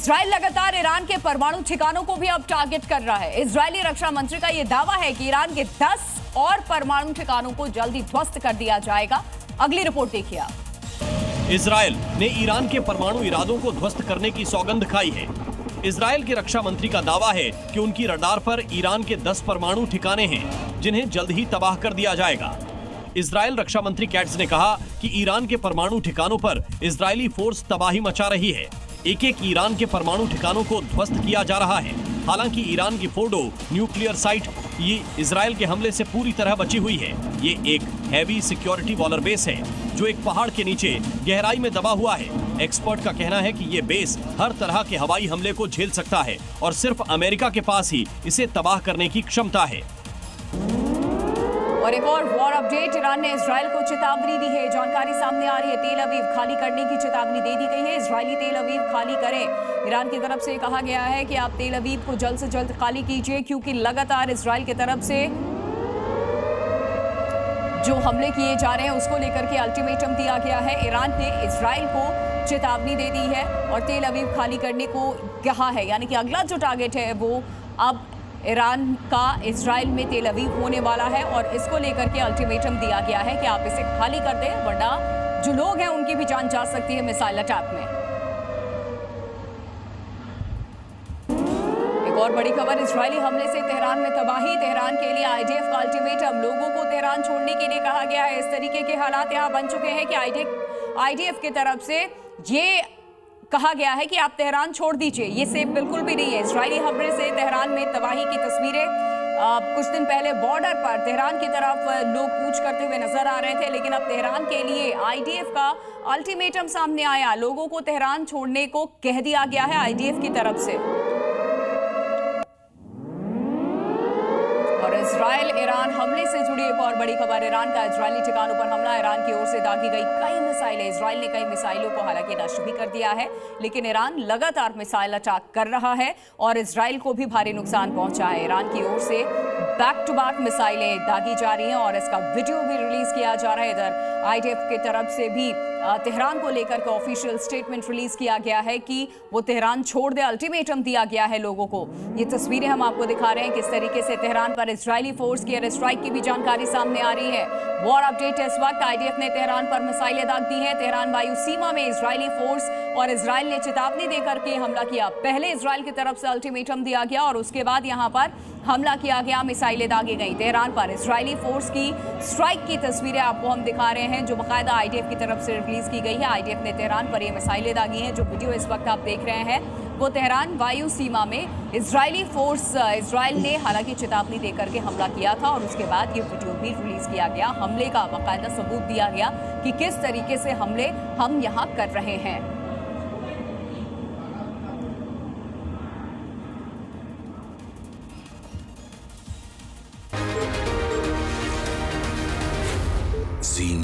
Israel लगातार Iran के परमाणु ठिकानों को भी अब टारगेट कर रहा है। इजरायली रक्षा मंत्री का यह दावा है कि ईरान के 10 और परमाणु ठिकानों को जल्दी ध्वस्त कर दिया जाएगा। अगली रिपोर्ट देखिए आप। इजराइल ने ईरान के परमाणु इरादों को ध्वस्त करने की सौगंध खाई है। इजराइल के रक्षा मंत्री का दावा है कि उनकी रडार पर ईरान के 10 परमाणु ठिकाने हैं जिन्हें जल्द ही तबाह कर दिया जाएगा। इजराइल रक्षा मंत्री कैट्स ने कहा कि ईरान के परमाणु ठिकानों पर इजरायली फोर्स तबाही मचा रही है। एक एक ईरान के परमाणु ठिकानों को ध्वस्त किया जा रहा है। हालांकि ईरान की फोर्डो न्यूक्लियर साइट ये इजराइल के हमले से पूरी तरह बची हुई है। ये एक हैवी सिक्योरिटी वॉलर बेस है जो एक पहाड़ के नीचे गहराई में दबा हुआ है। एक्सपर्ट का कहना है कि ये बेस हर तरह के हवाई हमले को झेल सकता है और सिर्फ अमेरिका के पास ही इसे तबाह करने की क्षमता है। और एक और वॉर अपडेट, ईरान ने इजराइल को चेतावनी दी है। जानकारी सामने आ रही है, तेल अवीव खाली करने की चेतावनी दे दी गई है। इजरायली तेल अवीव खाली करें। ईरान की तरफ से कहा गया है कि आप तेल अवीव को जल्द से जल्द खाली कीजिए, क्योंकि लगातार इजराइल की तरफ से जो हमले किए जा रहे हैं उसको लेकर के अल्टीमेटम दिया गया है। ईरान ने इजराइल को चेतावनी दे दी है और तेल अवीव खाली करने को कहा है। यानी कि अगला जो टारगेट है वो अब ईरान का इजराइल में तेल अवीव होने वाला है और इसको लेकर के अल्टीमेटम दिया गया है कि आप इसे खाली कर दें, वरना जो लोग हैं उनकी भी जान जा सकती है मिसाइल अटैक में। एक और बड़ी खबर, इजरायली हमले से तेहरान में तबाही। तेहरान के लिए आईडीएफ का अल्टीमेटम, लोगों को तेहरान छोड़ने के लिए कहा गया है। इस तरीके के हालात यहाँ बन चुके हैं कि आईडीएफ की तरफ से ये कहा गया है कि आप तेहरान छोड़ दीजिए। ये सेफ बिल्कुल भी नहीं है। इजरायली हमले से तेहरान में तबाही की तस्वीरें कुछ दिन पहले बॉर्डर पर तेहरान की तरफ लोग कूच करते हुए नजर आ रहे थे, लेकिन अब तेहरान के लिए आईडीएफ का अल्टीमेटम सामने आया। लोगों को तेहरान छोड़ने को कह दिया गया है आईडीएफ की तरफ से। और इजराइल ईरान हमले से जुड़ी एक और बड़ी खबर, ईरान का इजरायली ठिकानों पर हमला। ईरान की ओर से दागी गई कई मिसाइलें। इजराइल ने कई मिसाइलों को हालांकि नष्ट भी कर दिया है, लेकिन ईरान लगातार मिसाइल अटैक कर रहा है और इजराइल को भी भारी नुकसान पहुंचा है। ईरान की ओर से बैक टू बैक मिसाइलें दागी जा रही हैं और इसका वीडियो भी रिलीज किया जा रहा है। इधर आईडीएफ की तरफ से भी तेहरान को लेकर के ऑफिशियल स्टेटमेंट रिलीज किया गया है कि वो तेहरान छोड़ दे। अल्टीमेटम दिया गया है लोगों को। ये तस्वीरें हम आपको दिखा रहे हैं किस तरीके से तेहरान पर इजरायली फोर्स की एयर स्ट्राइक की भी जानकारी सामने आ रही है। वॉर अपडेट इस वक्त, आईडीएफ ने तेहरान पर मिसाइलें दाग दी हैं। तेहरान वायु सीमा में इजरायली फोर्स और इजराइल ने चेतावनी देकर के हमला किया। पहले इजराइल की तरफ से अल्टीमेटम दिया गया और उसके बाद यहां पर हमला किया गया, मिसाइलें दागी गई। तेहरान पर इजरायली फोर्स की स्ट्राइक की तस्वीरें आपको हम दिखा रहे हैं जो बाकायदा आईडीएफ की तरफ से रिलीज की गई है। आईडीएफ ने तेहरान पर ये मिसाइलें दागी हैं। जो वीडियो इस वक्त आप देख रहे हैं वो तेहरान वायु सीमा में इजरायली फोर्स, इजराइल ने हालांकि चेतावनी देकर के हमला किया था और उसके बाद ये वीडियो भी रिलीज किया गया। हमले का बाकायदा सबूत दिया गया कि किस तरीके से हमले हम यहाँ कर रहे हैं। जी